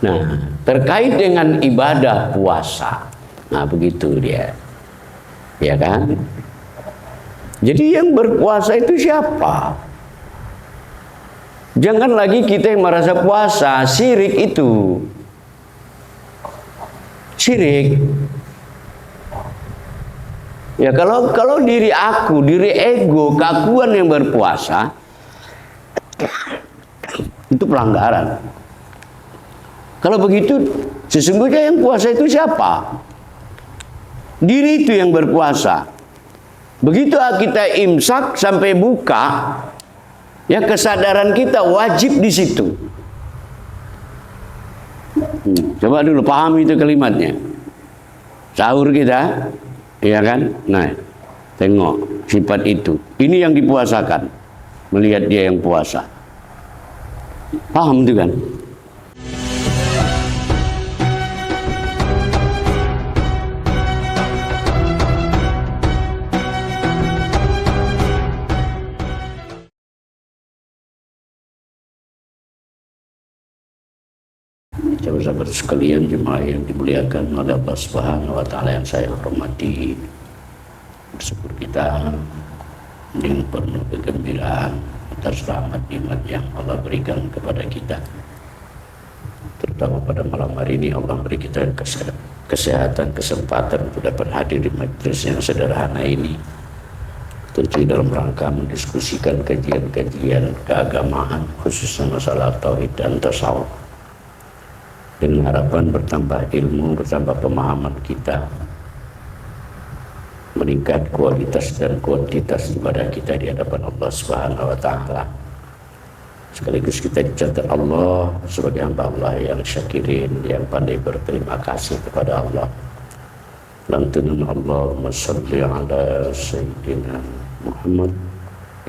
Nah, terkait dengan ibadah puasa, nah begitu dia, ya kan? Jadi yang berpuasa itu siapa? Jangan lagi kita yang merasa puasa, syirik itu. Syirik. Ya kalau diri aku, diri ego, keakuan yang berpuasa, itu pelanggaran. Kalau begitu, sesungguhnya yang puasa itu siapa? Diri itu yang berpuasa. Begitu kita imsak sampai buka, ya kesadaran kita wajib di situ. Coba dulu pahami itu kalimatnya. Sahur kita, ya kan? Nah, tengok sifat itu. Ini yang dipuasakan. Melihat dia yang puasa. Paham itu kan? Sahabat sekalian, jemaah yang dimuliakan oleh Allah Subhanahu wa taala yang saya hormati, bersyukur kita dengan penuh kegembiraan atas rahmat nikmat yang Allah berikan kepada kita, terutama pada malam hari ini. Allah beri kita kesehatan, kesempatan untuk dapat hadir di majelis yang sederhana ini, tentu dalam rangka mendiskusikan kajian-kajian keagamaan, khususnya masalah tauhid dan tasawuf, dengan harapan bertambah ilmu, bertambah pemahaman kita, meningkat kualitas dan kuantitas ibadah kita di hadapan Allah Subhanahu wa taala. Sekaligus kita dicatat Allah sebagai hamba Allah yang syakirin, yang pandai berterima kasih kepada Allah. Lantunan Allahumma shalli ala sayyidina Muhammad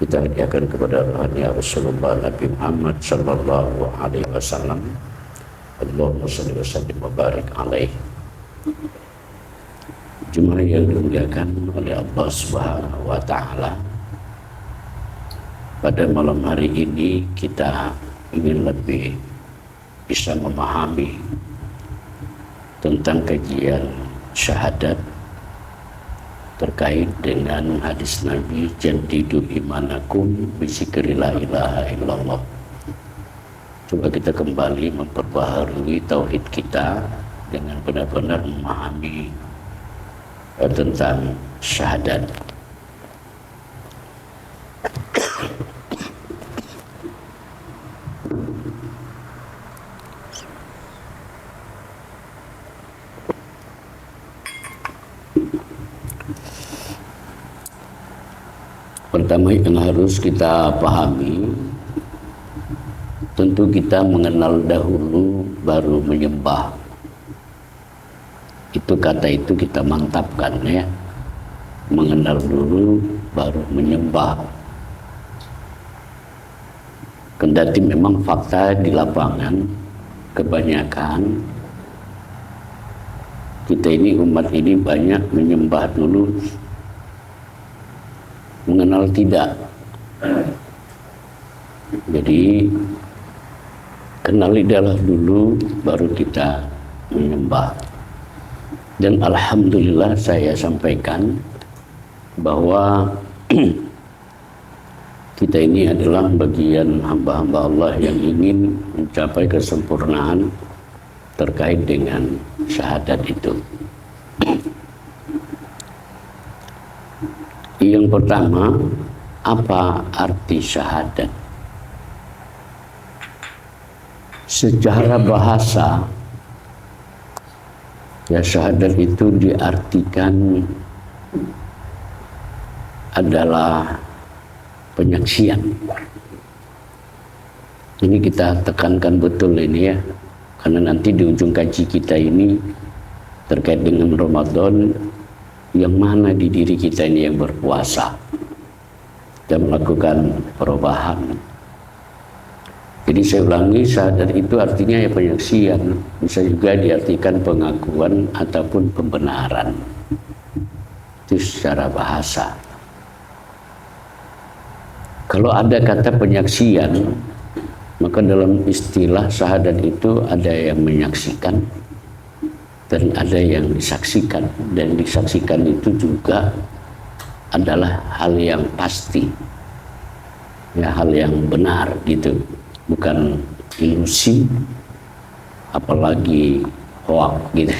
kita hadiahkan kepada rohani Rasulullah Nabi Muhammad sallallahu alaihi wasallam. Allahumma shalli wa sallim wa barik alaihi. Jemaah yang dimuliakan oleh Allah Subhanahu wa taala, pada malam hari ini kita ingin lebih bisa memahami tentang kajian syahadat terkait dengan hadis Nabi, jadidu imanakum bizikri la ilaha illallah. Coba kita kembali memperbaharui tauhid kita dengan benar-benar memahami tentang syahadat. Pertama yang harus kita pahami, tentu kita mengenal dahulu baru menyembah. Itu kata itu kita mantapkan ya. Mengenal dulu baru menyembah. Kendati memang fakta di lapangan kebanyakan kita ini, umat ini banyak menyembah dulu, mengenal tidak. Jadi kenalilah dulu baru kita menyembah. Dan alhamdulillah saya sampaikan bahwa kita ini adalah bagian hamba-hamba Allah yang ingin mencapai kesempurnaan terkait dengan syahadat itu. Yang pertama, apa arti syahadat? Secara bahasa, ya syahadat itu diartikan adalah penyaksian. Ini kita tekankan betul ini ya, karena nanti di ujung kaji kita ini terkait dengan Ramadan, yang mana di diri kita ini yang berpuasa dan melakukan perubahan. Jadi saya ulangi, syahadat itu artinya ya penyaksian, bisa juga diartikan pengakuan ataupun pembenaran. Itu secara bahasa. Kalau ada kata penyaksian, Maka dalam istilah syahadat itu ada yang menyaksikan dan ada yang disaksikan, dan disaksikan itu juga adalah hal yang pasti, ya, hal yang benar gitu, bukan ilusi apalagi hoak gitu.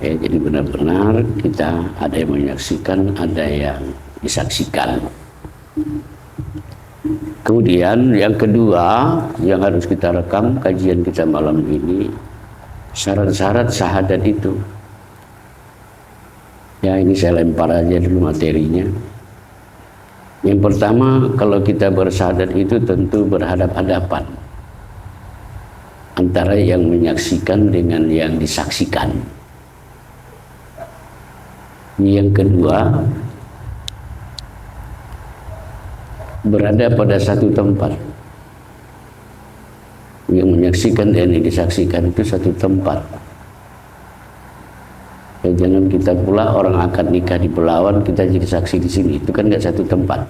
Ya, jadi benar-benar kita ada yang menyaksikan, ada yang disaksikan. Kemudian yang kedua yang harus kita rekam kajian kita malam ini, syarat-syarat syahadat itu. Ya, ini saya lempar aja dulu materinya. Yang pertama, kalau kita bersyahadat itu tentu berhadap-hadapan antara yang menyaksikan dengan yang disaksikan. Yang kedua, berada pada satu tempat. Yang menyaksikan dan yang disaksikan itu satu tempat. Ya, jangan kita pula orang akad nikah di Belawan kita jadi saksi di sini, itu kan nggak satu tempat.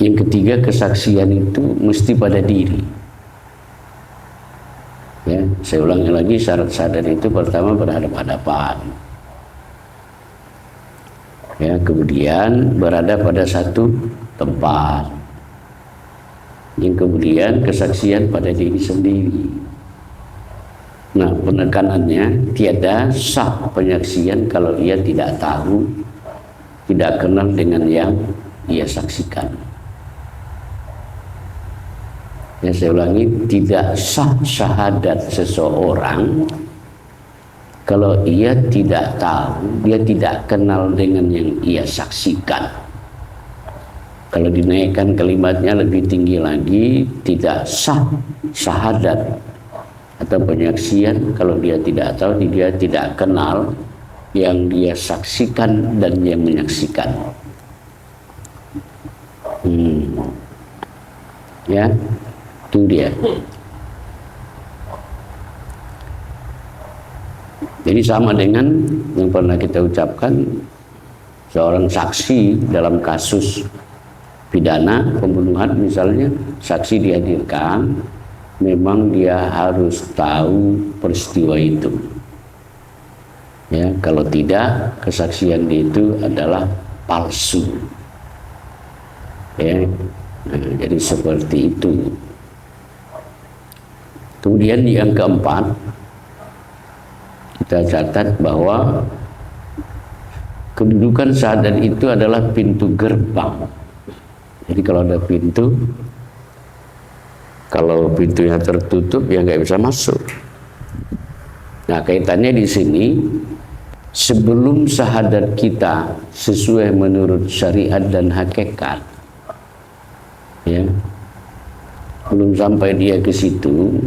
Yang ketiga, kesaksian itu mesti pada diri. Ya, saya ulangi lagi, syarat-syarat itu pertama berhadap-hadapan. Ya, kemudian berada pada satu tempat. Yang kemudian kesaksian pada diri sendiri. Nah, penekanannya tiada sah penyaksian kalau ia tidak tahu, tidak kenal dengan yang ia saksikan. Ya, saya ulangi, tidak sah syahadat seseorang kalau ia tidak tahu, dia tidak kenal dengan yang ia saksikan. Kalau dinaikkan kalimatnya lebih tinggi lagi, tidak sah syahadat atau penyaksian kalau dia tidak tahu, dia tidak kenal yang dia saksikan dan yang menyaksikan. Ya, itu dia. Jadi sama dengan yang pernah kita ucapkan, seorang saksi dalam kasus pidana pembunuhan misalnya, saksi dihadirkan, memang dia harus tahu peristiwa itu. Ya, kalau tidak, kesaksian itu adalah palsu. Ya, nah, jadi seperti itu. Kemudian yang keempat, kita catat bahwa kedudukan syahadat itu adalah pintu gerbang. Jadi kalau ada pintu, kalau pintunya tertutup ya nggak bisa masuk. Nah, kaitannya di sini, sebelum syahadat kita sesuai menurut syariat dan hakikat, ya, belum sampai dia ke situ.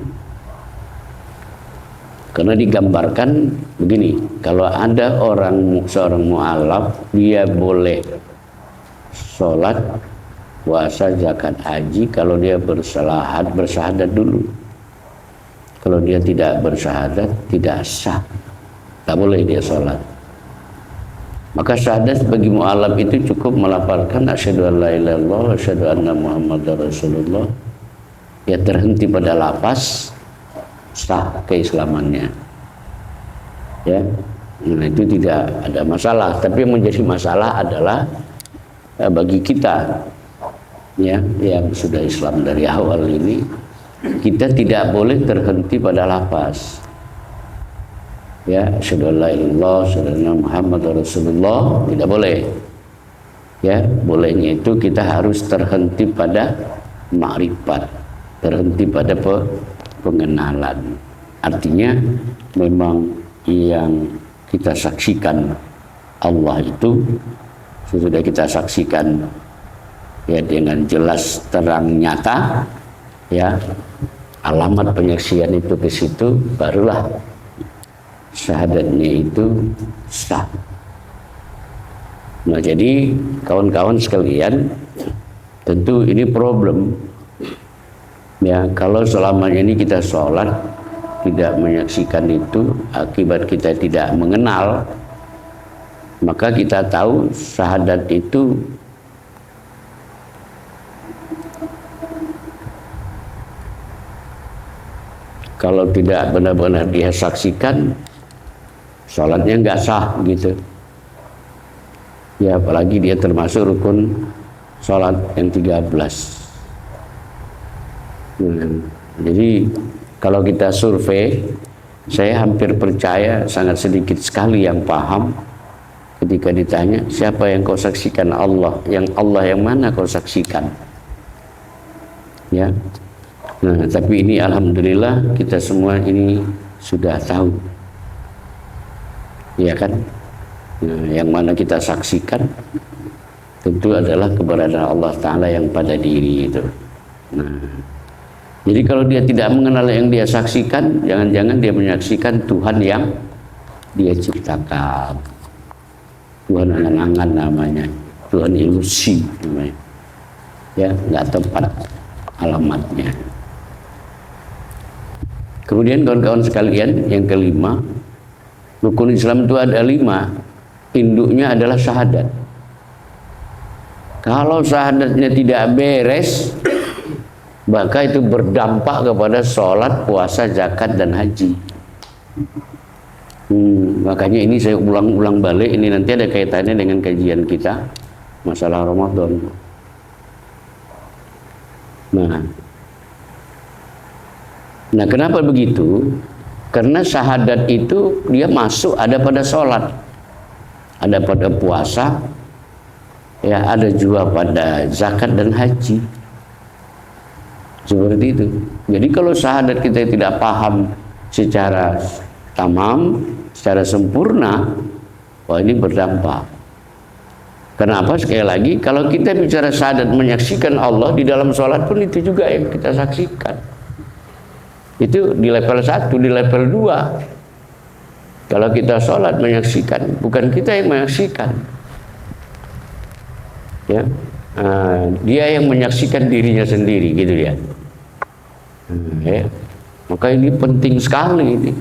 Karena digambarkan begini, kalau ada seorang mu'alaf, dia boleh sholat, puasa, zakat, haji kalau dia bersyahadat dulu. Kalau dia tidak bersyahadat, tidak sah, tak boleh dia sholat. Maka syahadat bagi mu'alaf itu cukup melafalkan asyhadu an la ilaha illallah wa asyhadu anna muhammadar rasulullah. Ya, terhenti pada lafaz, sah keislamannya. Ya, nah, itu tidak ada masalah. Tapi yang menjadi masalah adalah bagi kita, ya, yang sudah Islam dari awal ini, kita tidak boleh terhenti pada lafaz. Ya, asyhadu an la ilaha illallah, asyhadu anna muhammadar rasulullah, tidak boleh. Ya, bolehnya itu kita harus terhenti pada ma'rifat, terhenti pada pengenalan. Artinya memang yang kita saksikan Allah itu sudah kita saksikan ya dengan jelas terang nyata, ya, alamat penyaksian itu ke situ, barulah syahadatnya itu sah. Nah, jadi kawan-kawan sekalian, tentu ini problem. Ya, kalau selamanya ini kita sholat tidak menyaksikan itu, akibat kita tidak mengenal, maka kita tahu syahadat itu kalau tidak benar-benar dia saksikan, sholatnya nggak sah gitu. Ya apalagi dia termasuk rukun sholat yang 13. Jadi kalau kita survei, saya hampir percaya sangat sedikit sekali yang paham ketika ditanya siapa yang kau saksikan? Allah. Yang Allah yang mana kau saksikan? Ya. Nah, tapi ini alhamdulillah kita semua ini sudah tahu. Ya kan? Nah, yang mana kita saksikan tentu adalah keberadaan Allah Ta'ala yang pada diri itu. Nah, jadi kalau dia tidak mengenal yang dia saksikan, jangan-jangan dia menyaksikan Tuhan yang dia ciptakan. Tuhan angan-angan namanya, Tuhan ilusi namanya. Ya, nggak tepat alamatnya. Kemudian kawan-kawan sekalian, yang kelima, rukun Islam itu ada 5. Induknya adalah syahadat. Kalau syahadatnya tidak beres, maka itu berdampak kepada sholat, puasa, zakat, dan haji. Makanya ini saya ulang-ulang balik, ini nanti ada kaitannya dengan kajian kita masalah Ramadan. Nah, kenapa begitu? Karena syahadat itu dia masuk ada pada sholat, ada pada puasa, ya ada juga pada zakat dan haji. Seperti itu. Jadi kalau syahadat kita tidak paham secara tamam, secara sempurna, wah ini berdampak. Kenapa? Sekali lagi, kalau kita bicara syahadat menyaksikan Allah di dalam sholat pun itu juga yang kita saksikan. Itu di level 1, di level 2. Kalau kita sholat menyaksikan, bukan kita yang menyaksikan. Ya, dia yang menyaksikan dirinya sendiri, gitu ya. Ya. Maka ini penting sekali ini.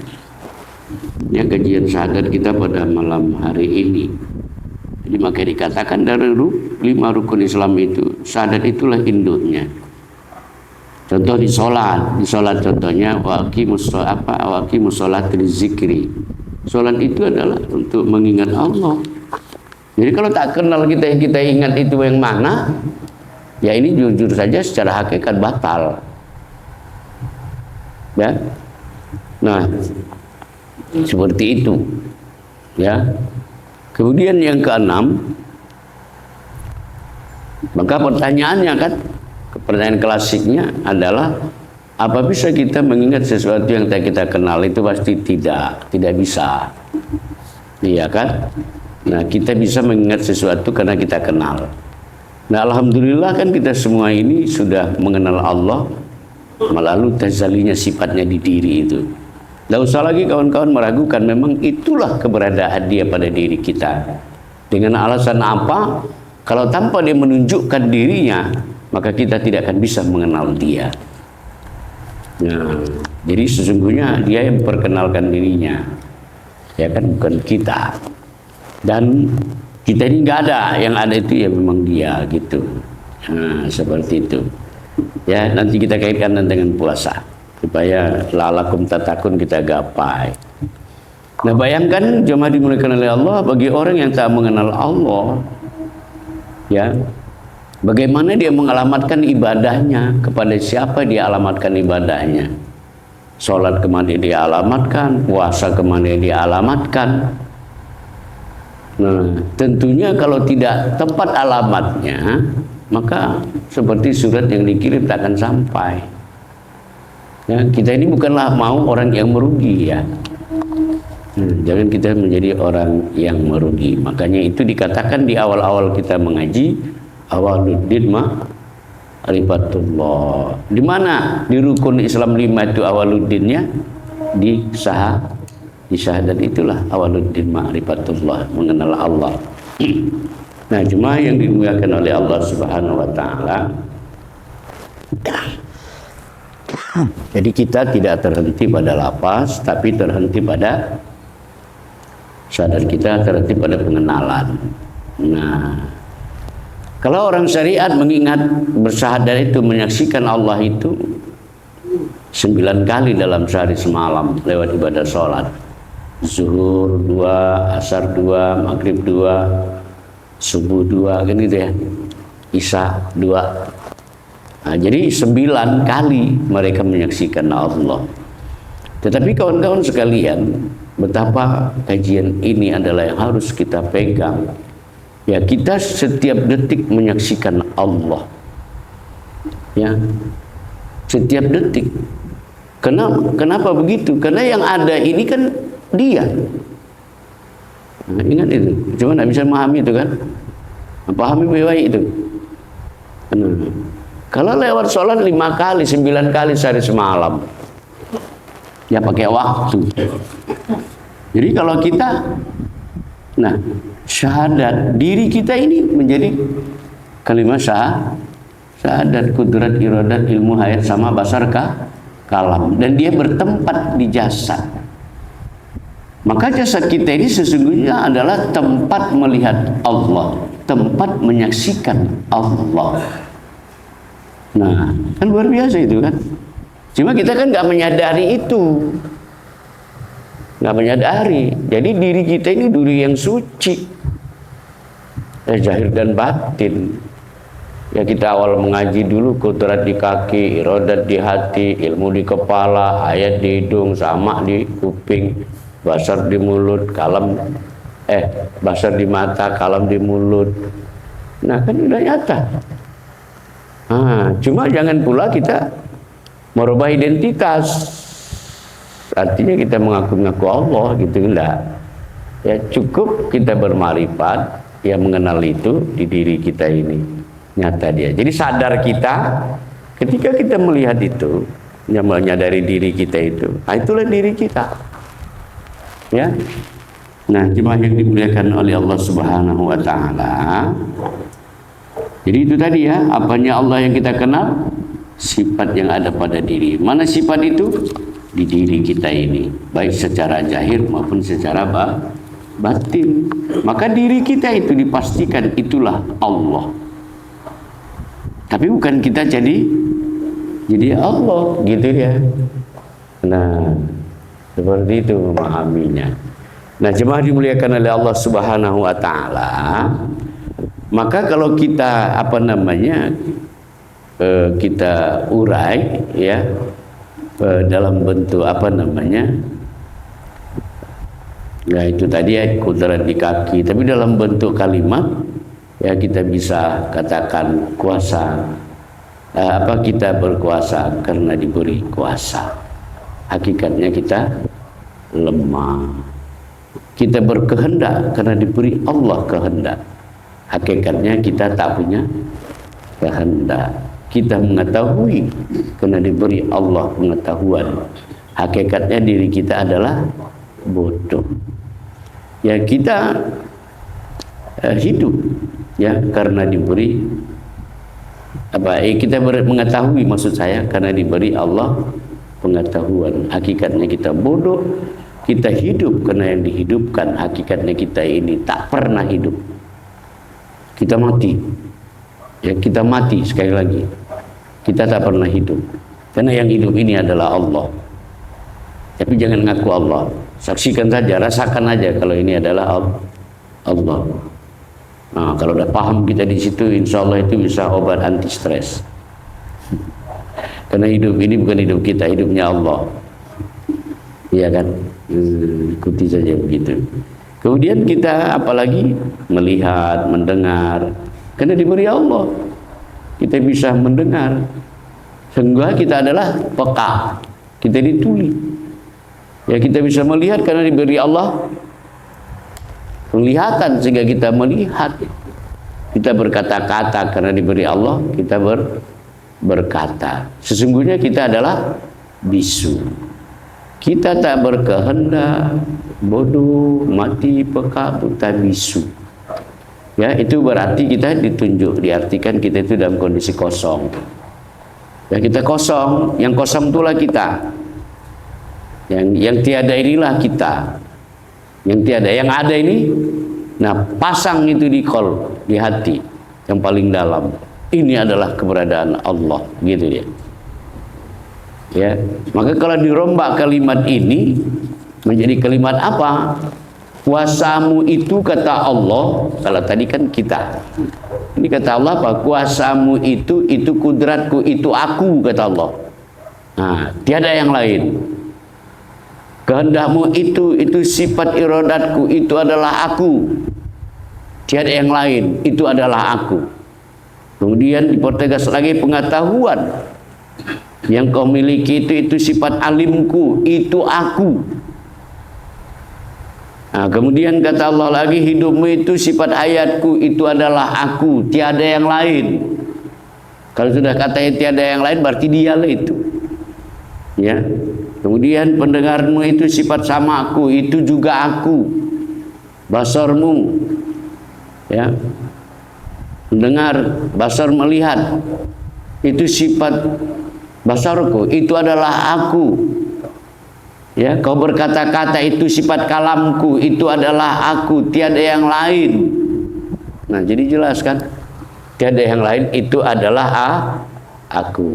Ya, kajian syahadat kita pada malam hari ini. Jadi maka dikatakan dari 5 rukun Islam itu, syahadat itulah induknya. Contoh di sholat contohnya waqimus sholat zikri. Sholat itu adalah untuk mengingat Allah. Jadi kalau tak kenal kita ingat itu yang mana, ya ini jujur saja secara hakikat batal. Ya, nah seperti itu. Ya, kemudian yang keenam, maka pertanyaannya kan, pertanyaan klasiknya adalah apa bisa kita mengingat sesuatu yang tak kita kenal? Itu pasti tidak bisa. Iya kan? Nah, kita bisa mengingat sesuatu karena kita kenal. Nah, alhamdulillah kan kita semua ini sudah mengenal Allah melalui tazalinya sifatnya di diri itu. Tidak usah lagi kawan-kawan meragukan, memang itulah keberadaan dia pada diri kita. Dengan alasan apa? Kalau tanpa dia menunjukkan dirinya, maka kita tidak akan bisa mengenal dia. Nah, jadi sesungguhnya dia yang memperkenalkan dirinya, ya kan, bukan kita. Dan kita ini nggak ada, yang ada itu ya memang dia gitu. Nah, seperti itu. Ya, nanti kita kaitkan dengan puasa supaya la'alakum tatakun kita gapai. Nah, bayangkan jemaah dimuliakan oleh Allah, bagi orang yang tak mengenal Allah, ya, bagaimana dia mengalamatkan ibadahnya, kepada siapa dia alamatkan ibadahnya. Sholat kemana dia alamatkan, puasa kemana dia alamatkan. Nah, tentunya kalau tidak tepat alamatnya, maka seperti surat yang dikirim tak akan sampai. Ya, kita ini bukanlah mau orang yang merugi, ya. Jangan kita menjadi orang yang merugi. Makanya itu dikatakan di awal-awal kita mengaji, awaluddin ma'rifatullah. Di mana di rukun Islam 5 itu awaluddinnya? Di syahadat itulah awaluddin ma'rifatullah, mengenal Allah. Nah, cuma yang dimuliakan oleh Allah Subhanahu wa taala, jadi kita tidak terhenti pada lafaz, tapi terhenti pada syahadat, kita terhenti pada pengenalan. Nah, kalau orang syariat mengingat bersyahadat itu, menyaksikan Allah itu, 9 kali dalam sehari semalam lewat ibadah sholat. Zuhur 2, asar 2, maghrib 2, subuh 2, kan gitu ya. Isya 2. Nah, jadi 9 kali mereka menyaksikan Allah. Tetapi kawan-kawan sekalian, betapa kajian ini adalah yang harus kita pegang. Ya, kita setiap detik menyaksikan Allah. Ya, setiap detik. Kenapa begitu? Karena yang ada ini kan Dia. Nah, ingat itu. Cuma tidak bisa memahami itu kan? Pahami baik-baik itu. Nah, kalau lewat sholat 5 kali, 9 kali sehari semalam, ya pakai waktu. Jadi kalau kita, nah, syahadat diri kita ini menjadi kalimat syahadat, kudrat, iradat, ilmu, hayat, sama basar, kalam, dan dia bertempat di jasad. Maka jasad kita ini sesungguhnya adalah tempat melihat Allah, tempat menyaksikan Allah. Nah, kan luar biasa itu kan. Cuma kita kan nggak menyadari itu, nggak menyadari. Jadi diri kita ini diri yang suci, zahir dan batin. Ya, kita awal mengaji dulu kudrat di kaki, iradat di hati, ilmu di kepala, ayat di hidung, sama di kuping, basar di mulut, basar di mata, kalam di mulut. Nah, kan udah nyata. Cuma jangan pula kita merubah identitas. Artinya kita mengaku-ngaku Allah gitu, enggak. Ya, cukup kita bermarifat, ya mengenal itu di diri kita ini. Nyata dia. Jadi sadar kita ketika kita melihat itu, yang menyadari diri kita itu, itulah diri kita. Ya. Nah, jemaah yang dimuliakan oleh Allah Subhanahu wa taala. Jadi itu tadi ya, apanya Allah yang kita kenal, sifat yang ada pada diri. Mana sifat itu? Di diri kita ini, baik secara zahir maupun secara batin. Maka diri kita itu dipastikan itulah Allah. Tapi bukan kita jadi Allah gitu ya. Nah, seperti itu memahaminya. Nah, jemaah dimuliakan oleh Allah Subhanahu wa taala. Maka kalau kita kita urai ya dalam bentuk ya itu tadi ya, kudrat di kaki, tapi dalam bentuk kalimat ya kita bisa katakan kuasa. Kita berkuasa karena diberi kuasa. Hakikatnya kita lemah. Kita berkehendak karena diberi Allah kehendak. Hakikatnya kita tak punya kehendak. Kita mengetahui karena diberi Allah pengetahuan. Hakikatnya diri kita adalah bodoh. Ya, kita hidup ya karena diberi kita mengetahui, maksud saya, karena diberi Allah pengetahuan. Hakikatnya kita bodoh. Kita hidup karena yang dihidupkan. Hakikatnya kita ini tak pernah hidup. Kita mati. Ya, kita mati sekali lagi. Kita tak pernah hidup. Karena yang hidup ini adalah Allah. Tapi jangan ngaku Allah. Saksikan saja, rasakan aja kalau ini adalah Allah. Nah, kalau udah paham kita di situ, insya Allah itu bisa obat anti stres. Karena hidup ini bukan hidup kita, hidupnya Allah. Iya kan? Ikuti saja begitu. Kemudian kita apalagi melihat, mendengar. Karena diberi Allah, kita bisa mendengar. Sehingga kita adalah peka. Kita dituli. Ya, kita bisa melihat karena diberi Allah penglihatan sehingga kita melihat. Kita berkata-kata karena diberi Allah, kita berkata. Sesungguhnya kita adalah bisu. Kita tak berkehendak, bodoh, mati, peka, buta, bisu. Ya, itu berarti kita ditunjuk, diartikan kita itu dalam kondisi kosong. Ya, kita kosong, yang kosong itulah kita. Yang tiada inilah kita. Yang tiada, yang ada ini, nah pasang itu di kol, di hati yang paling dalam. Ini adalah keberadaan Allah, gitu ya. Ya, maka kalau dirombak kalimat ini menjadi kalimat apa? Kuasamu itu kata Allah, kalau tadi kan kita. Ini kata Allah apa? Kuasamu itu kudratku, itu aku kata Allah. Nah, tiada yang lain. Kehendakmu itu sifat iradatku, itu adalah aku. Tiada yang lain, itu adalah aku. Kemudian dipertegas lagi pengetahuan yang kau miliki itu sifat alimku, itu aku. Nah, kemudian kata Allah lagi, hidupmu itu sifat hayatku, itu adalah aku, tiada yang lain. Kalau sudah katanya tiada yang lain, berarti dialah itu. Ya. Kemudian pendengarmu itu sifat samaku, itu juga aku. Basarmu, ya, mendengar, basar melihat, itu sifat basarku, itu adalah aku. Ya, kau berkata-kata, itu sifat kalamku, itu adalah aku, tiada yang lain. Nah, jadi jelas kan, tiada yang lain, itu adalah aku.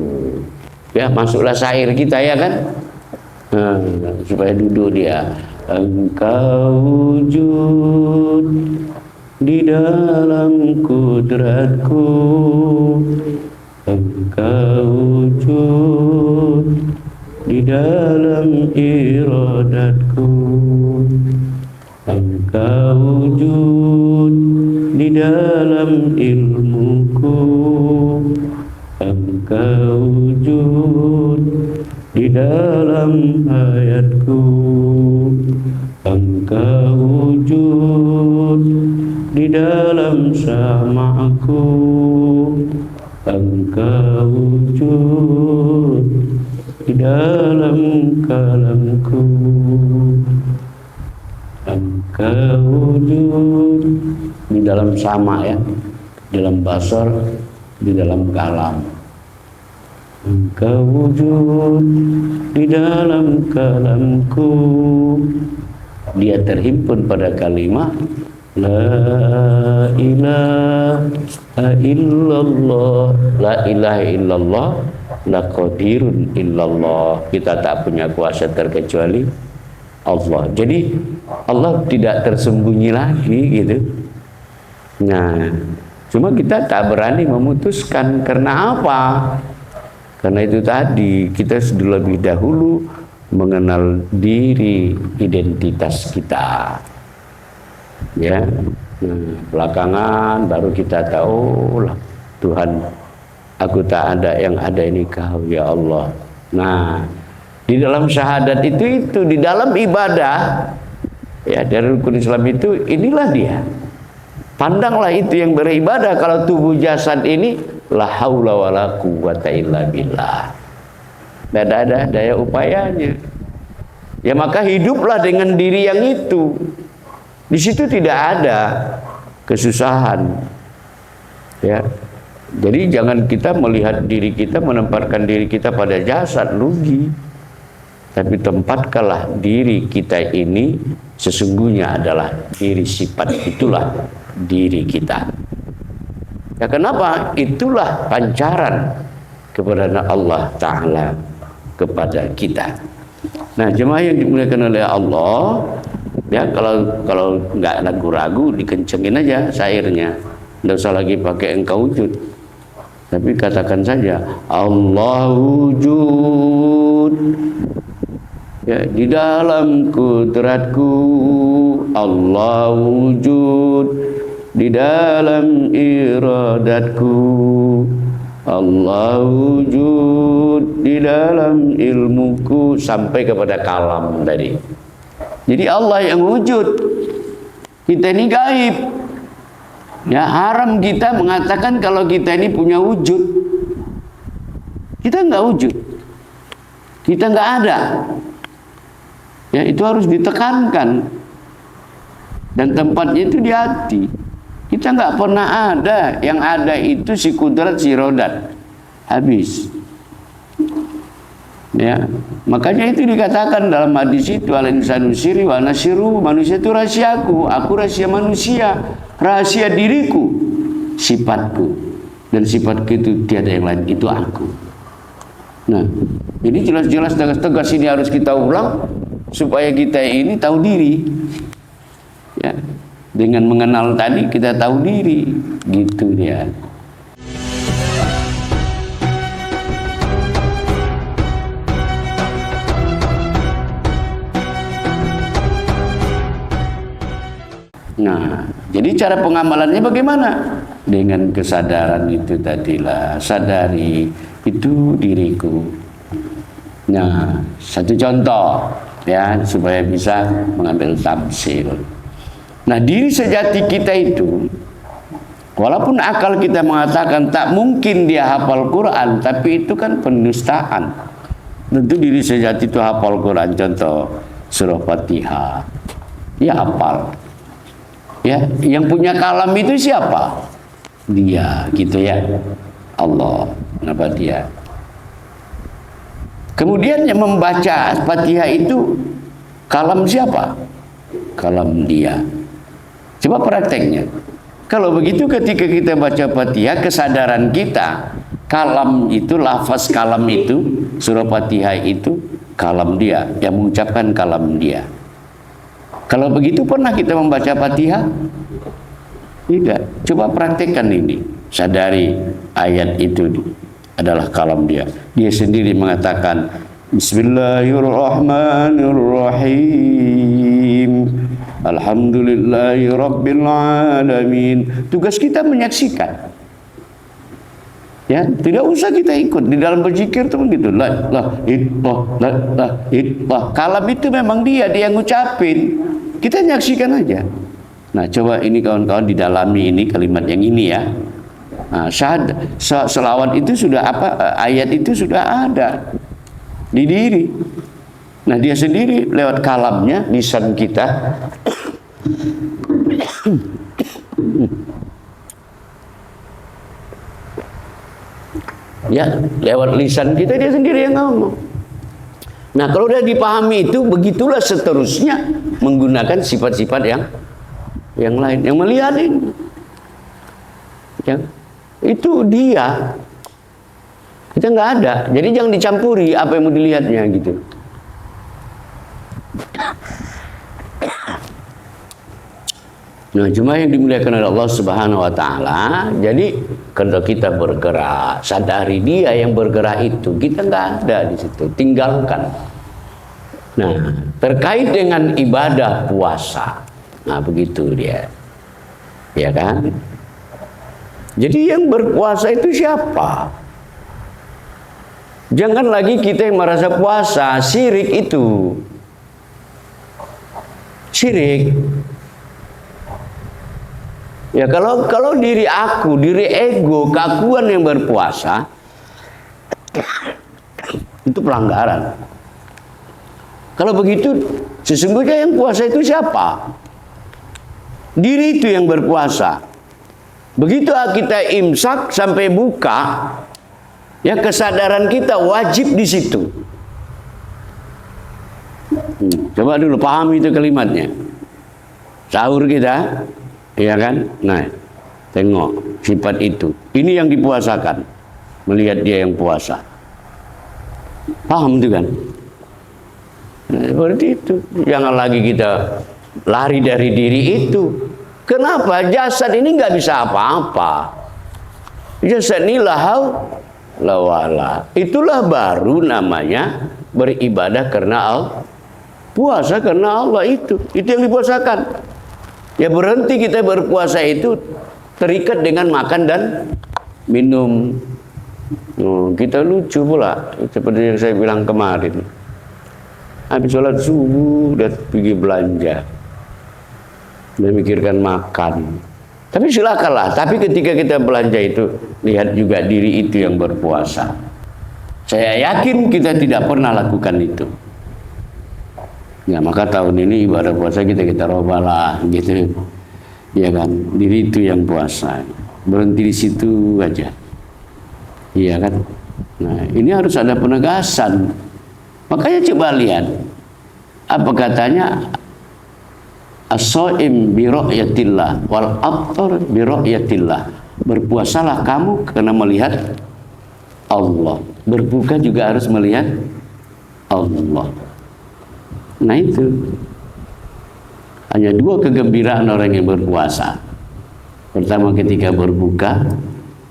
Ya, masuklah syair kita ya kan, supaya duduk dia. Engkau wujud di dalam kudratku, engkau wujud di dalam iradatku, engkau wujud di dalam ilmuku, engkau wujud di dalam hayatku, engkau wujud di dalam sama'ku, engkau wujud di dalam kalamku, engkau wujud di dalam sama ya, di dalam basar, di dalam kalam. Engkau wujud di dalam kalamku. Dia terhimpun pada kalimat La ilaha illallah, la ilaha illallah, la qadirun illallah. Kita tak punya kuasa terkecuali Allah. Jadi Allah tidak tersembunyi lagi gitu. Nah, cuma kita tak berani memutuskan. Karena apa? Karena itu tadi kita sudah lebih dahulu mengenal diri, identitas kita. Ya, nah, belakangan baru kita tahu lah Tuhan, aku tak ada, yang ada ini Kau ya Allah. Nah, di dalam syahadat itu di dalam ibadah ya dari rukun Islam itu, inilah dia. Pandanglah itu yang beribadah. Kalau tubuh jasad ini la haula wala quwata illa billah, tidak ada daya upayanya. Ya maka hiduplah dengan diri yang itu. Di situ tidak ada kesusahan. Ya. Jadi jangan kita melihat diri kita, menempatkan diri kita pada jasad, rugi. Tapi tempatkanlah diri kita ini sesungguhnya adalah diri, sifat itulah diri kita. Ya kenapa? Itulah pancaran kepada Allah Ta'ala kepada kita. Nah, jemaah yang dimuliakan oleh Allah, ya kalau nggak ragu-ragu dikencengin aja syairnya, nggak usah lagi pakai engkau wujud, tapi katakan saja Allah wujud ya di dalam kudratku, Allah wujud di dalam iradatku, Allah wujud di dalam ilmuku, sampai kepada kalam tadi. Jadi Allah yang wujud, kita ini gaib. Ya, haram kita mengatakan kalau kita ini punya wujud. Kita nggak wujud, kita nggak ada. Ya, itu harus ditekankan. Dan tempatnya itu di hati. Kita nggak pernah ada, yang ada itu si kudrat, si rodat. Habis. Ya, makanya itu dikatakan dalam hadis itu, al insanu sirri wa nasiru, manusia itu rahasiaku, aku rahasia manusia, rahasia diriku, sifatku, dan sifatku itu tiada yang lain, itu aku. Nah, ini jelas-jelas tegas-tegas ini harus kita ulang supaya kita ini tahu diri. Ya, dengan mengenal tadi kita tahu diri, gitu dia. Nah, jadi cara pengamalannya bagaimana? Dengan kesadaran itu tadilah, sadari itu diriku. Nah, satu contoh ya supaya bisa mengambil tafsir. Nah, diri sejati kita itu, walaupun akal kita mengatakan tak mungkin dia hafal Quran, tapi itu kan penustaan. Tentu diri sejati itu hafal Quran. Contoh surah Fatihah, ya hafal. Ya, yang punya kalam itu siapa? Dia, gitu ya. Allah, kenapa dia? Kemudian yang membaca Fatihah itu kalam siapa? Kalam dia. Coba prakteknya. Kalau begitu ketika kita baca Fatihah, kesadaran kita, kalam itu, lafaz kalam itu, surah Fatihah itu kalam dia, yang mengucapkan kalam dia. Kalau begitu pernah kita membaca Fatihah? Tidak. Coba praktekkan ini. Sadari ayat itu adalah kalam dia. Dia sendiri mengatakan Bismillahirrahmanirrahim. Alhamdulillahirabbil alamin. Tugas kita menyaksikan. Ya, tidak usah kita ikut di dalam berzikir itu begitu. La ilah. Kalam itu memang dia yang ngucapin. Kita nyaksikan aja. Nah, coba ini kawan-kawan didalami ini kalimat yang ini ya. Nah, selawat itu sudah apa? Ayat itu sudah ada di diri. Nah, dia sendiri lewat kalamnya, lisan kita. Ya, lewat lisan kita dia sendiri yang ngomong. Nah, kalau udah dipahami itu, begitulah seterusnya menggunakan sifat-sifat yang lain, yang melihat ini. Ya, itu dia. Kita nggak ada. Jadi jangan dicampuri apa yang mau dilihatnya gitu. Nah, cuma yang dimuliakan oleh Allah Subhanahu wa taala, jadi kalau kita bergerak, sadari dia yang bergerak itu, kita nggak ada di situ, tinggalkan. Nah, terkait dengan ibadah puasa, nah begitu dia, ya kan? Jadi yang berpuasa itu siapa? Jangan lagi kita yang merasa puasa, syirik itu, syirik. Ya kalau diri aku, diri ego, keakuan yang berpuasa itu pelanggaran. Kalau begitu sesungguhnya yang puasa itu siapa? Diri itu yang berpuasa. Begitu kita imsak sampai buka, ya kesadaran kita wajib di situ. Coba dulu pahami itu kalimatnya. Sahur kita, iya kan? Nah, tengok sifat itu. Ini yang dipuasakan. Melihat dia yang puasa. Paham itu kan? Nah, seperti itu. Jangan lagi kita lari dari diri itu. Kenapa? Jasad ini nggak bisa apa-apa. Jasad ini lawala. Itulah baru namanya beribadah karena Allah. Puasa karena Allah itu yang dipuasakan. Ya berhenti kita berpuasa itu terikat dengan makan dan minum. Kita lucu pula seperti yang saya bilang kemarin. Habis sholat subuh dan pergi belanja, memikirkan makan. Tapi silakanlah. Tapi ketika kita belanja itu lihat juga diri itu yang berpuasa. Saya yakin kita tidak pernah lakukan itu. Ya maka tahun ini ibadah puasa kita robalah gitu. Ya kan, diri itu yang puasa. Berhenti di situ aja. Iya kan? Nah, ini harus ada penegasan. Makanya coba lihat apa katanya, as-shaim bi ru'yatillah wal afṭar bi ru'yatillah. Berpuasalah kamu karena melihat Allah. berbuka juga harus melihat Allah. Nah itu hanya dua kegembiraan orang yang berpuasa. Pertama ketika berbuka,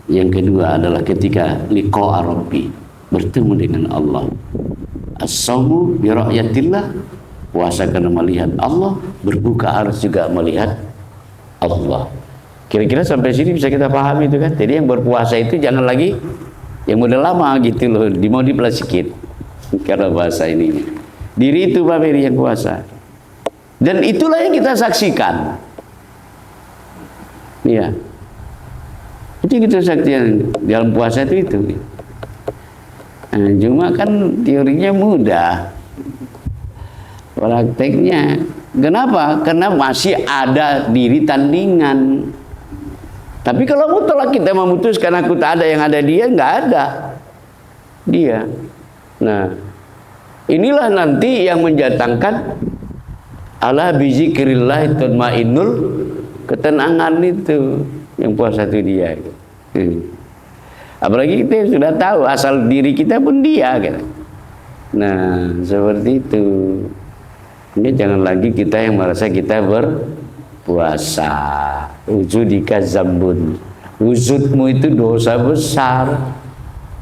yang kedua adalah ketika liqa Rabbi, bertemu dengan Allah. As-sawmu bi ra'yatillah, puasa karena melihat Allah, berbuka harus juga melihat Allah. Kira-kira sampai sini bisa kita pahami itu kan. Jadi yang berpuasa itu jangan lagi yang udah lama gitu loh, dimodif sedikit karena bahasa ini. Diri itu Pak Beri yang puasa. Dan itulah yang kita saksikan. Iya. Itu kita saksikan dalam puasa itu. Nah, cuma kan teorinya mudah, prakteknya kenapa? Karena masih ada diri tandingan. Tapi kalau mutlak kita memutuskan aku tak ada, yang ada dia, nggak ada dia. Nah, inilah nanti yang mendatangkan ala bizikrillah tatmainnul, ketenangan itu yang puasa itu dia. Apalagi kita sudah tahu asal diri kita pun dia gitu. Nah seperti itu. Ini jangan lagi kita yang merasa kita berpuasa. Uzudika zambun, uzudmu itu dosa besar.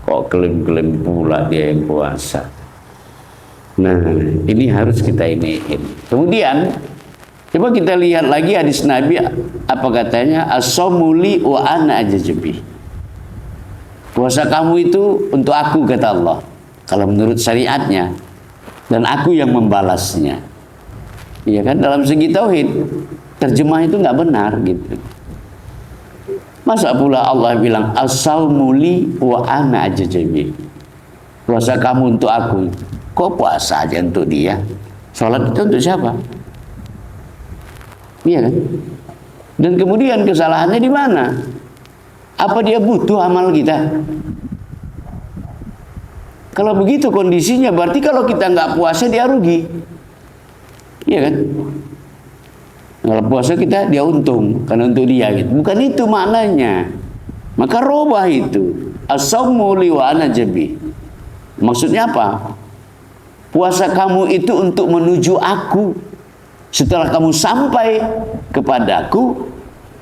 Kok klaim-klaim pula dia yang puasa. Nah ini harus kita iniin. Kemudian coba kita lihat lagi hadis Nabi, apa katanya? As-sawmuli wa ana ajzabi. Puasa kamu itu untuk aku, kata Allah, kalau menurut syariatnya, dan aku yang membalasnya. Iya kan, dalam segi tauhid terjemah itu nggak benar gitu. Masa pula Allah bilang as-sawmuli wa ana ajzabi. Puasa kamu untuk aku. Kok puasa aja untuk dia? Salat itu untuk siapa? Iya kan? Dan kemudian kesalahannya di mana? Apa dia butuh amal kita? Kalau begitu kondisinya, berarti kalau kita nggak puasa dia rugi. Iya kan? Kalau puasa kita dia untung karena untuk dia gitu. Bukan itu maknanya. Maka robah itu as-sawmu li wa ana jabi. Maksudnya apa? Puasa kamu itu untuk menuju aku. Setelah kamu sampai kepadaku,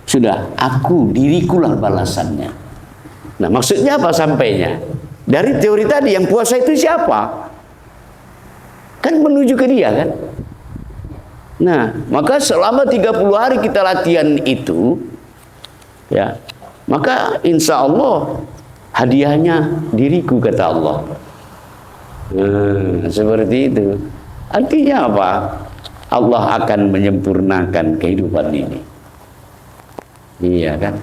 sudah aku, dirikulah balasannya. Nah maksudnya apa sampainya? Dari teori tadi yang puasa itu siapa? Kan menuju ke dia kan? Nah maka selama 30 hari kita latihan itu, ya, maka insya Allah hadiahnya diriku, kata Allah. Nah, seperti itu. Artinya apa? Allah akan menyempurnakan kehidupan ini. Iya kan?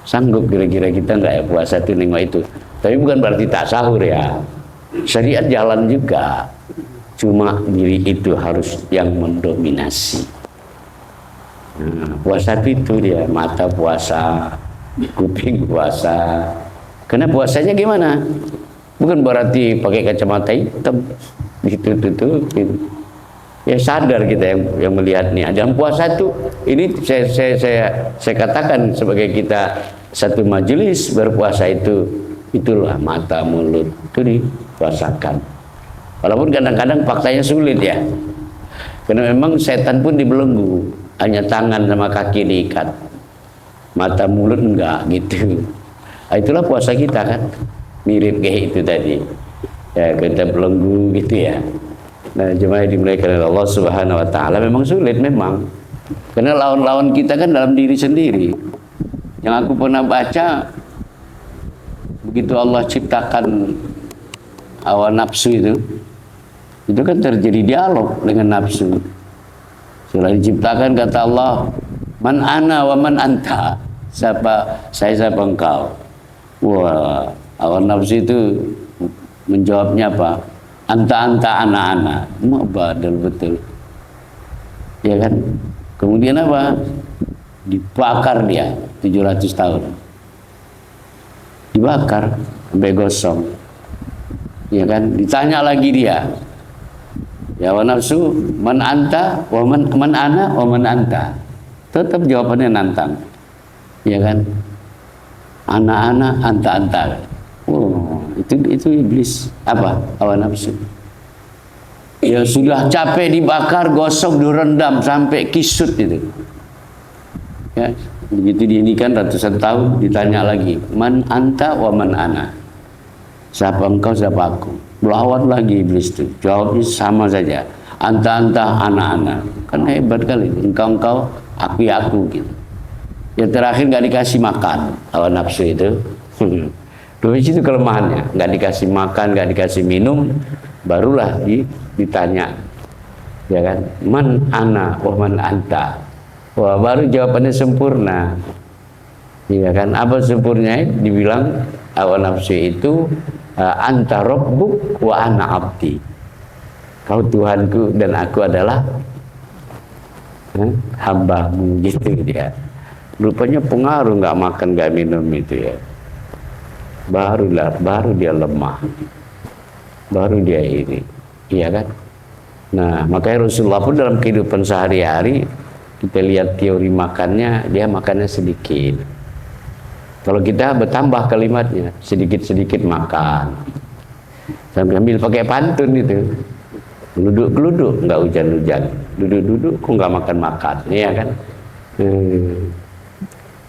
Sanggup kira-kira kita nggak ya puasa itu nengok itu. Tapi bukan berarti tak sahur ya. Syariat jalan juga. Cuma diri itu harus yang mendominasi. Nah, puasa itu dia, mata puasa, kuping puasa. Karena puasanya gimana? Bukan berarti pakai kacamata hitam, gitu. Ya sadar kita yang melihat nih. Dalam puasa itu, ini saya katakan sebagai kita satu majelis berpuasa itu, itulah mata mulut itu dipuasakan. Walaupun kadang-kadang faktanya sulit ya, karena memang setan pun dibelenggu, hanya tangan sama kaki diikat, mata mulut enggak gitu. Nah, itulah puasa kita kan, mirip kayak itu tadi. Ya kita belenggu gitu ya. Nah, jemaah dimuliakan oleh Allah Subhanahu wa taala, memang sulit memang. Karena lawan-lawan kita kan dalam diri sendiri. Yang aku pernah baca, begitu Allah ciptakan hawa nafsu itu kan terjadi dialog dengan nafsu. Setelah diciptakan kata Allah, "Man ana wa man anta?" Siapa saya, siapa engkau? Wah, hawa nafsu itu menjawabnya apa? Anta anak-anak, badal betul, ya kan? Kemudian apa? Dibakar dia 700 tahun, dibakar sampai gosong, ya kan? Ditanya lagi dia, ya wa nafsu man anta wa man ana wa man anta, tetap jawabannya nantang, ya kan? Anak-anak anta. Oh, itu iblis apa? Hawa nafsu. Ya sudah capek dibakar, gosok, direndam sampai kisut itu. Ya, begitu diinikan ratusan tahun ditanya lagi, man anta wa man ana. Siapa engkau, siapa aku? Melawan lagi iblis itu. Jawabnya sama saja. Anta, ana. Kan hebat kali. Engkau, aku gitu. Yang terakhir nggak dikasih makan hawa nafsu itu. Dari situ kelemahannya, nggak dikasih makan, nggak dikasih minum, barulah ditanya, ya kan? Man ana, wa man anta. Wah, baru jawabannya sempurna, ya kan? Apa sempurnanya? Dibilang hawa nafsu itu anta rabbuk wa ana abdi. Kau Tuhanku dan aku adalah hambamu, gitu dia. Rupanya pengaruh nggak makan, nggak minum itu ya. Baru dia lemah, baru dia ini, iya kan? Nah, makanya Rasulullah pun dalam kehidupan sehari-hari kita lihat teori makannya, dia makannya sedikit. Kalau kita bertambah kalimatnya, sedikit-sedikit makan, sambil pakai pantun itu, geluduk-geluduk nggak hujan-hujan, duduk-duduk kok nggak makan-makan, iya kan?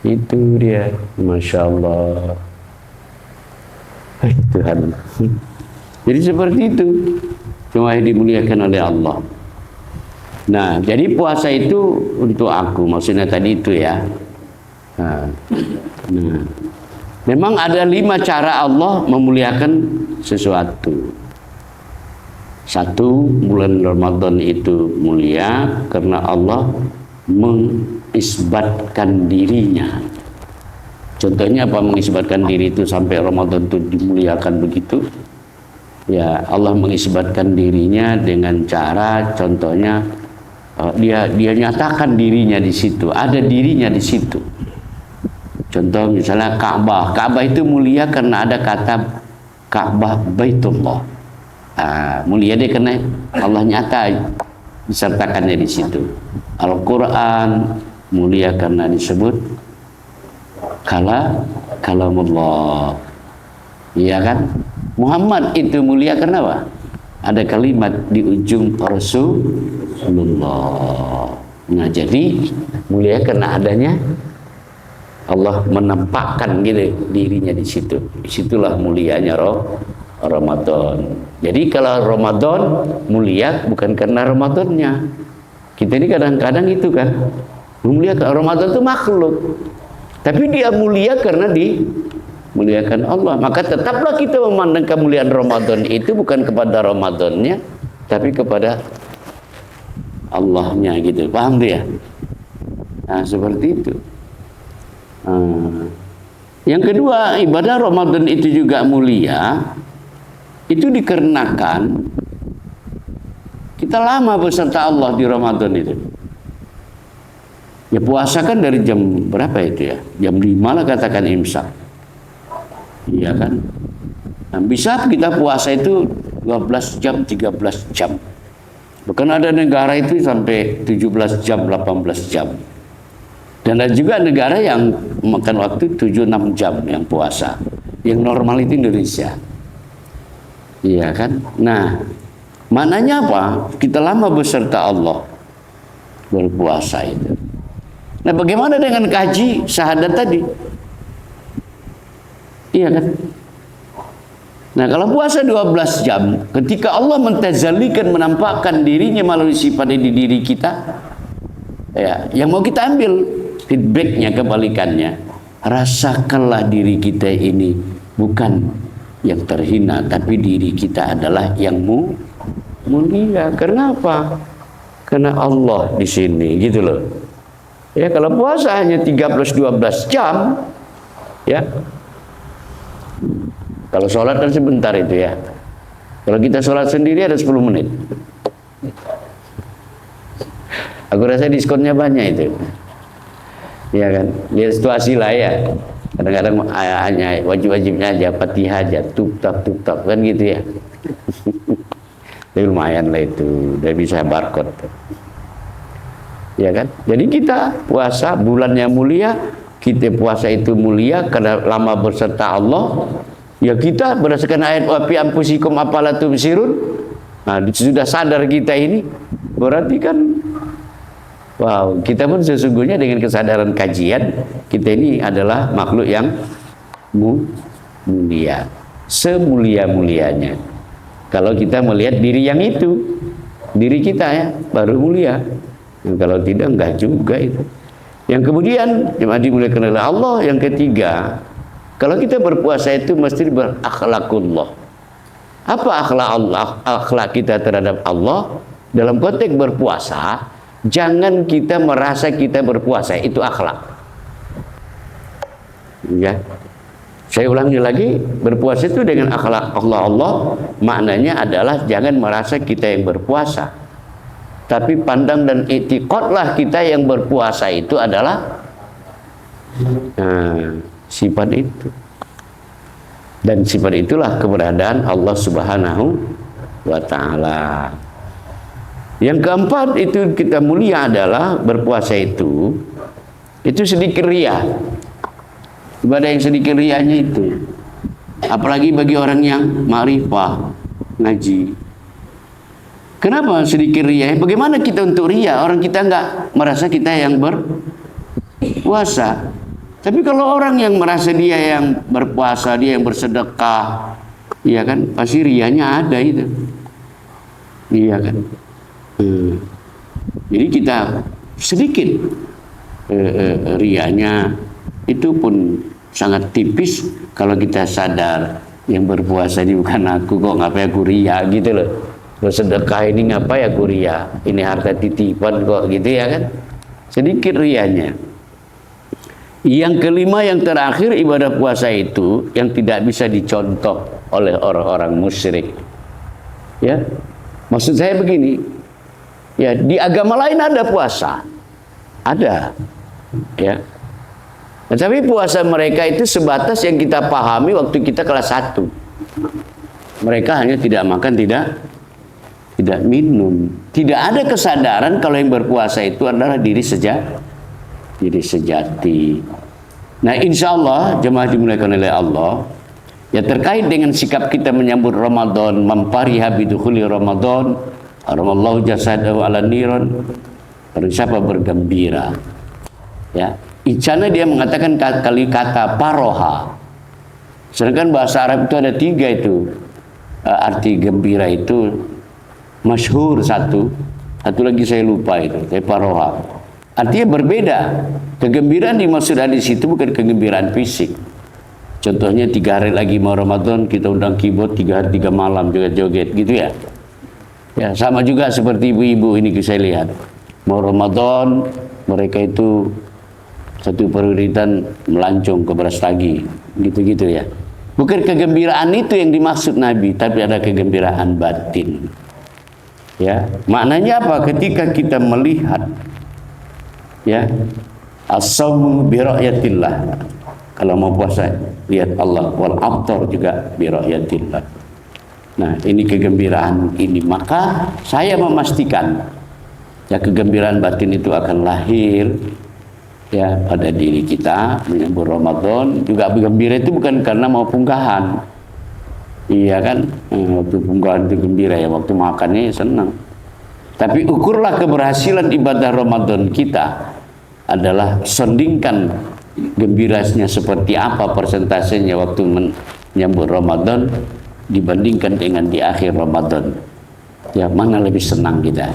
Itu dia, masya Allah. Tuhan. Jadi seperti itu. Cuma dimuliakan oleh Allah. Nah, jadi puasa itu untuk aku, maksudnya tadi itu ya. Nah, memang ada 5 cara Allah memuliakan sesuatu. 1, bulan Ramadan itu mulia karena Allah mengisbatkan dirinya. Contohnya apa mengisbatkan diri itu sampai Ramadan itu dimuliakan begitu? Ya, Allah mengisbatkan dirinya dengan cara, contohnya dia nyatakan dirinya di situ, ada dirinya di situ. Contoh misalnya Ka'bah. Ka'bah itu mulia karena ada kata Ka'bah Baitullah. Mulia dia karena Allah nyata disertakannya di situ. Al-Quran mulia karena disebut kalamullah, iya kan? Muhammad itu mulia karena apa? Ada kalimat di ujung Rasulullah. Nah, jadi mulia karena adanya Allah menampakkan gitu dirinya di situ. Disitulah mulianya Ramadan. Jadi kalau Ramadan mulia bukan karena Ramadannya. Kita ini kadang-kadang itu kan memuliakan Ramadan itu makhluk. Tapi dia mulia karena dimuliakan Allah. Maka tetaplah kita memandang kemuliaan Ramadan itu bukan kepada Ramadannya, tapi kepada Allahnya gitu. Paham tuh ya? Nah, seperti itu. Yang kedua, ibadah Ramadan itu juga mulia. Itu dikarenakan kita lama beserta Allah di Ramadan itu. Ya puasa kan dari jam berapa itu ya? Jam 5 lah katakan imsak. Iya kan? Nah, bisa kita puasa itu 12 jam, 13 jam. Bahkan ada negara itu sampai 17 jam, 18 jam. Dan ada juga negara yang makan waktu 7-6 jam yang puasa. Yang normal itu Indonesia. Iya kan? Nah, maknanya apa? Kita lama beserta Allah berpuasa itu. Nah, bagaimana dengan kaji syahadat tadi? Iya kan? Nah, kalau puasa 12 jam, ketika Allah mentazalikan, menampakkan dirinya melalui sifat di diri kita, ya, yang mau kita ambil feedbacknya, kebalikannya, rasakanlah diri kita ini bukan yang terhina, tapi diri kita adalah yang mulia. Kenapa? Karena Allah di sini, gitu loh. Ya, kalau puasa hanya 13-12 jam, ya. Kalau sholat kan sebentar itu ya. Kalau kita sholat sendiri ada 10 menit. Aku rasa diskonnya banyak itu. Ya kan? Lihat situasi lah ya. Kadang-kadang hanya wajib-wajibnya aja, Fatihah aja, tup-tap kan gitu ya. Tapi lumayan lah itu, udah bisa barcode. Ya kan? Jadi kita puasa, bulannya mulia, kita puasa itu mulia karena lama berserta Allah. Ya kita berdasarkan ayat wa fi anfusikum afala tubsirun. Nah, sudah sadar kita ini, berarti kan wow, kita pun sesungguhnya dengan kesadaran kajian, kita ini adalah makhluk yang mulia, semulia-mulianya. Kalau kita melihat diri yang itu, diri kita ya, baru mulia. Kalau tidak, enggak juga itu. Yang kemudian, jemaah dimuliakan oleh Allah, yang ketiga, kalau kita berpuasa itu mesti berakhlaqullah. Apa akhlak Allah? Akhlak kita terhadap Allah dalam konteks berpuasa, jangan kita merasa kita berpuasa, itu akhlak. Ya. Saya ulangi lagi, berpuasa itu dengan akhlak Allah, maknanya adalah jangan merasa kita yang berpuasa. Tapi pandang dan i'tiqadlah kita yang berpuasa itu adalah sifat itu. Dan sifat itulah keberadaan Allah Subhanahu wa ta'ala. Yang keempat itu kita mulia adalah berpuasa itu sedikit riya. Ibadah yang sedikit riyanya itu, apalagi bagi orang yang ma'rifah ngaji. Kenapa sedikit riya? Bagaimana kita untuk riya? Orang kita enggak merasa kita yang berpuasa. Tapi kalau orang yang merasa dia yang berpuasa, dia yang bersedekah, iya kan, pasti riyanya ada itu. Iya kan. Jadi kita sedikit riyanya itu pun sangat tipis kalau kita sadar yang berpuasa ini bukan aku, kok ngapain aku ria gitu loh. Bersedekah ini ngapain aku ria, ini harta titipan kok gitu ya kan. Sedikit rianya. Yang kelima, yang terakhir, ibadah puasa itu yang tidak bisa dicontoh oleh orang-orang musyrik. Ya, maksud saya begini, ya di agama lain ada puasa, ada, ya. Tapi puasa mereka itu sebatas yang kita pahami waktu kita kelas 1. Mereka hanya tidak makan, tidak minum. Tidak ada kesadaran kalau yang berpuasa itu adalah diri sejati. Nah, insya Allah jemaah dimuliakan oleh Allah, ya terkait dengan sikap kita menyambut Ramadan, mempariha bidukhuli Ramadan, aramallahu jasadahu ala niron, barang siapa bergembira, ya. Icana dia mengatakan kata paroha. Sedangkan bahasa Arab itu ada 3 itu. Arti gembira itu masyhur satu lagi saya lupa itu, saya paroha. Artinya berbeda. Kegembiraan dimaksud di situ bukan kegembiraan fisik. Contohnya 3 hari lagi mau Ramadan, kita undang keyboard 3 hari 3 malam joget-joget gitu ya. Ya, sama juga seperti ibu-ibu ini saya lihat. Mau Ramadan, mereka itu satu perwiritan melancong ke Brastagi, gitu-gitu ya. Bukan kegembiraan itu yang dimaksud Nabi, tapi ada kegembiraan batin. Ya, maknanya apa? Ketika kita melihat, ya, as-sawmu bi ra'yatillah. Kalau mau puasa, lihat Allah. Wal aftar juga bi ra'yatillah. Nah, ini kegembiraan ini. Maka saya memastikan, ya, kegembiraan batin itu akan lahir, ya, pada diri kita menyambut Ramadan. Juga gembira itu bukan karena mau punggahan, iya kan, waktu punggahan itu gembira ya, waktu makannya senang. Tapi ukurlah keberhasilan ibadah Ramadan kita adalah sondingkan gembiranya seperti apa persentasenya waktu menyambut Ramadan dibandingkan dengan di akhir Ramadan. Ya, mana lebih senang kita,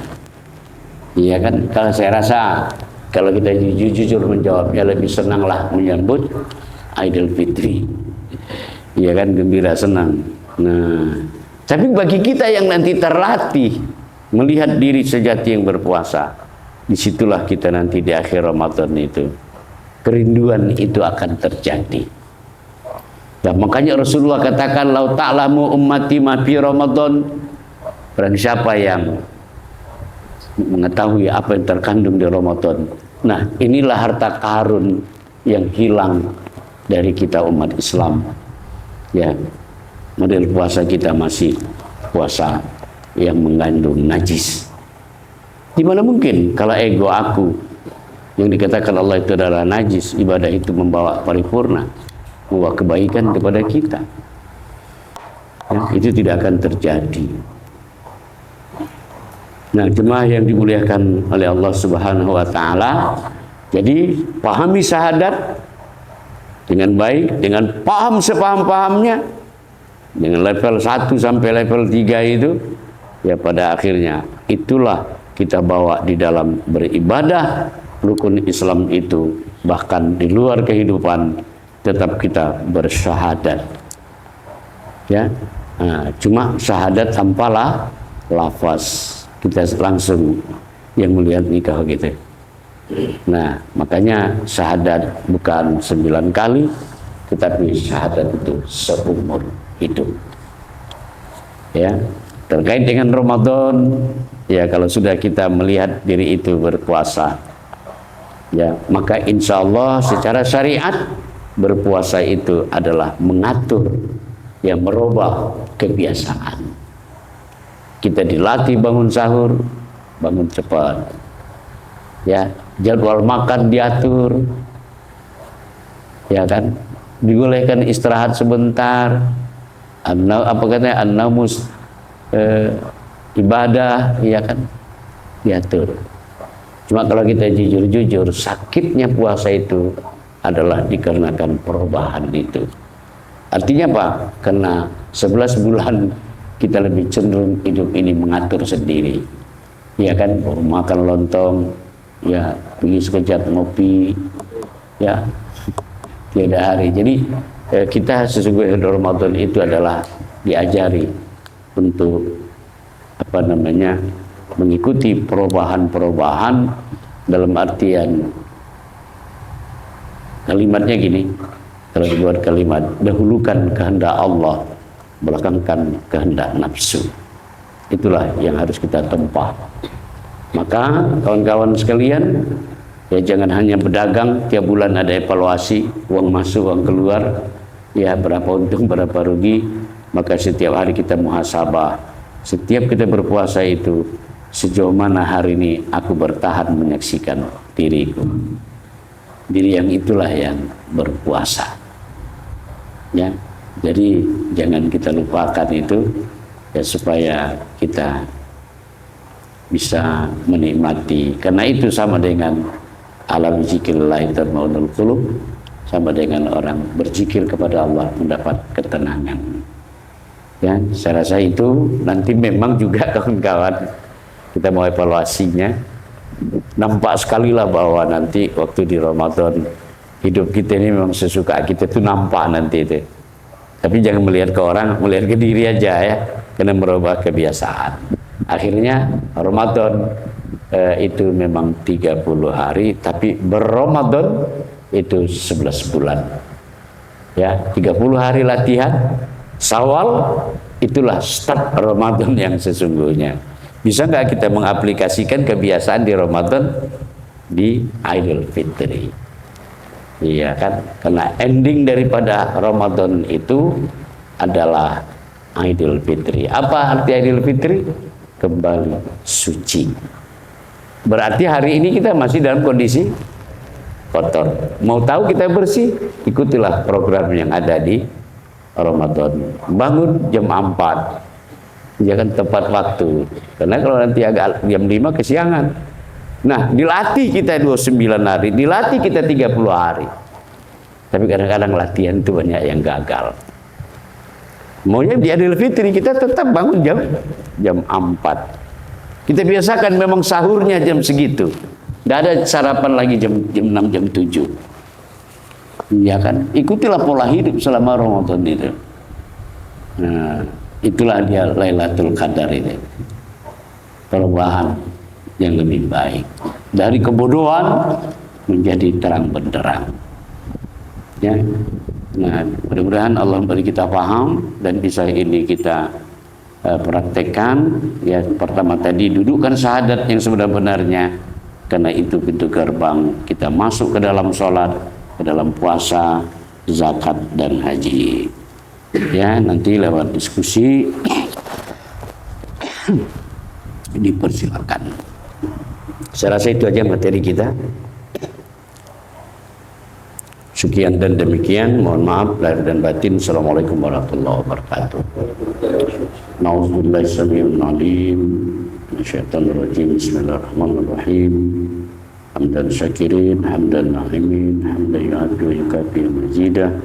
iya kan. Kalau saya rasa, kalau kita jujur menjawabnya, lebih senanglah menyambut Idul Fitri. Iya kan, gembira, senang. Nah, tapi bagi kita yang nanti terlatih melihat diri sejati yang berpuasa, disitulah kita nanti di akhir Ramadan itu, kerinduan itu akan terjadi. Dan makanya Rasulullah katakan, lau ta'lamu ummati ma fi Ramadan, barang siapa yang mengetahui apa yang terkandung di Ramadan. Nah, inilah harta karun yang hilang dari kita umat Islam. Ya, model puasa kita masih puasa yang mengandung najis. Gimana mungkin kalau ego aku yang dikatakan Allah itu adalah najis, ibadah itu membawa paripurna, membawa kebaikan kepada kita. Ya, itu tidak akan terjadi. Nah, jemaah yang dimuliakan oleh Allah Subhanahu wa taala, jadi pahami syahadat dengan baik, dengan paham sepaham-pahamnya, dengan level 1 sampai level 3 itu, ya pada akhirnya itulah kita bawa di dalam beribadah rukun Islam itu, bahkan di luar kehidupan tetap kita bersyahadat. Ya, nah, cuma syahadat tanpa lafaz, kita langsung yang melihat nikah gitu. Nah, makanya syahadat bukan 9 kali, tetapi syahadat itu seumur hidup. Ya, terkait dengan Ramadan, ya kalau sudah kita melihat diri itu berpuasa, ya maka insya Allah secara syariat berpuasa itu adalah mengatur, ya merubah kebiasaan. Kita dilatih bangun sahur, bangun cepat, ya jadwal makan diatur, ya kan, dibolehkan istirahat sebentar, apa katanya, an-naumus ibadah, ya kan, diatur. Cuma kalau kita jujur-jujur, sakitnya puasa itu adalah dikarenakan perubahan itu. Artinya apa? Karena 11 bulan kita lebih cenderung hidup ini mengatur sendiri, ya kan, makan lontong, ya pergi sekejap ngopi, ya tiada hari. Jadi kita sesungguhnya Ramadan itu adalah diajari untuk apa namanya, mengikuti perubahan-perubahan, dalam artian kalimatnya gini, kalau dibuat kalimat, dahulukan kehendak Allah, belakangkan kehendak nafsu. Itulah yang harus kita tempah. Maka kawan-kawan sekalian, ya jangan hanya berdagang, tiap bulan ada evaluasi, uang masuk, uang keluar, ya berapa untung, berapa rugi. Maka setiap hari kita muhasabah. Setiap kita berpuasa itu, sejauh mana hari ini aku bertahan menyaksikan diriku. Diri yang itulah yang berpuasa. Ya. Jadi jangan kita lupakan itu, ya supaya kita bisa menikmati. Karena itu sama dengan alam zikrillah tatma'innul qulub, sama dengan orang berzikir kepada Allah mendapat ketenangan. Ya, saya rasa itu nanti memang juga kawan-kawan kita mau evaluasinya. Nampak sekali lah bahwa nanti waktu di Ramadan hidup kita ini memang sesuka kita, itu nampak nanti itu. Tapi jangan melihat ke orang, melihat ke diri aja ya, karena merubah kebiasaan. Akhirnya Ramadan itu memang 30 hari, tapi berRamadan itu 11 bulan. Ya, 30 hari latihan, Syawal itulah start Ramadan yang sesungguhnya. Bisa nggak kita mengaplikasikan kebiasaan di Ramadan di Idul Fitri? Iya kan, karena ending daripada Ramadan itu adalah Idul Fitri. Apa arti Idul Fitri? Kembali suci. Berarti hari ini kita masih dalam kondisi kotor. Mau tahu kita bersih? Ikutilah program yang ada di Ramadan. Bangun jam 4, jangan tepat waktu. Karena kalau nanti agak jam 5 kesiangan. Nah, dilatih kita 29 hari, dilatih kita 30 hari. Tapi kadang-kadang latihan itu banyak yang gagal. Maunya di Idul Fitri kita tetap bangun jam 4. Kita biasakan memang sahurnya jam segitu. Tidak ada sarapan lagi jam 6, jam 7. Ya kan? Ikutilah pola hidup selama Ramadan itu. Nah, itulah dia Lailatul Qadar ini. Perubahan yang lebih baik, dari kebodohan menjadi terang benderang. Ya, nah mudah-mudahan Allah beri kita paham dan bisa ini kita praktekkan. Ya, pertama tadi dudukkan syahadat yang sebenar-benarnya, karena itu pintu gerbang kita masuk ke dalam sholat, ke dalam puasa, zakat dan haji. Ya, nanti lewat diskusi dipersilakan. Saya rasa itu aja materi kita. Sekian dan demikian, mohon maaf lahir dan batin. Assalamualaikum warahmatullahi wabarakatuh. Nauzubillahi samii'il 'aliim minasyaitonir rajiim. Bismillahirrahmanirrahim. Hamdan syakirin, hamdan na'imin, hamdan yu'addu wa yukafi mazidah.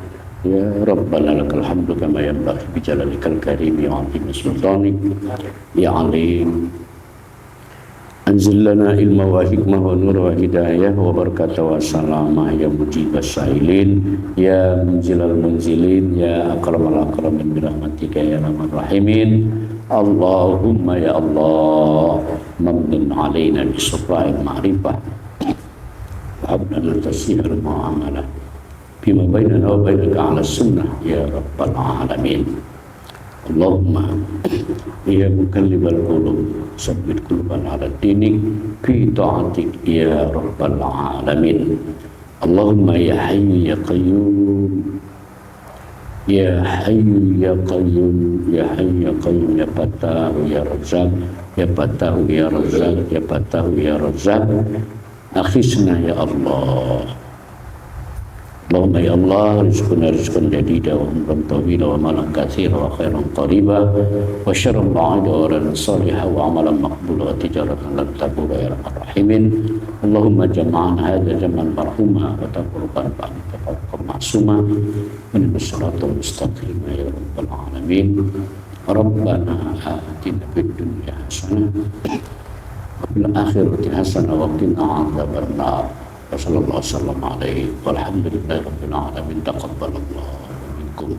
Ya Rabbana lakal hamdu kama yanbaghi bi jalalikal karim wa 'azimi sultanik. Ya Alim, anzil lana ilma wa hikmah wa nur wa hidayah wa barakatah wa salamah ya mujibas sa'ilin ya munzilal munzilin ya akramal akramin bi rahmatika ya arhamar rahimin. Allahumma ya Allah, mamnun alaina bi sifa'il ma'rifah wa hablana tasihhal mu'amalah bima bainana wa bainaka 'ala sunnah ya rabbal alamin. Allahumma ya mukallibal qulub sabbit qulubana 'ala dinik fi ta'atik ya rabbal alamin. Allahumma ya hayyu ya qayyum ya hayyu ya qayyum ya hayyu ya qayyum ya fattahu ya razzaq ya fattahu ya razzaq ya fattahu ya razzaq akhisna ya Allah. Allahumma ya Allah, rizquna rizqan jadida wa umran tawila wa malan katsira wa khairan qariba wa syarran ba'ida wa rizqan salihah wa amalan maqbula wa tijaratan lan tabura ya arhamar rahimin. Allahumma jama'an hadza jam'an marhuma wa taqabbalan ba'da taqabbal ma'suma wa nabiyyi siratal mustaqim ya rabbal alamin. Rabbana atina fid dunya hasanah wa fil akhirati hasanah wa qina adzaban nar. Sallallahu alaihi wasallam walhamdulillahi rabbil alamin. Taqabbalallahu minkum.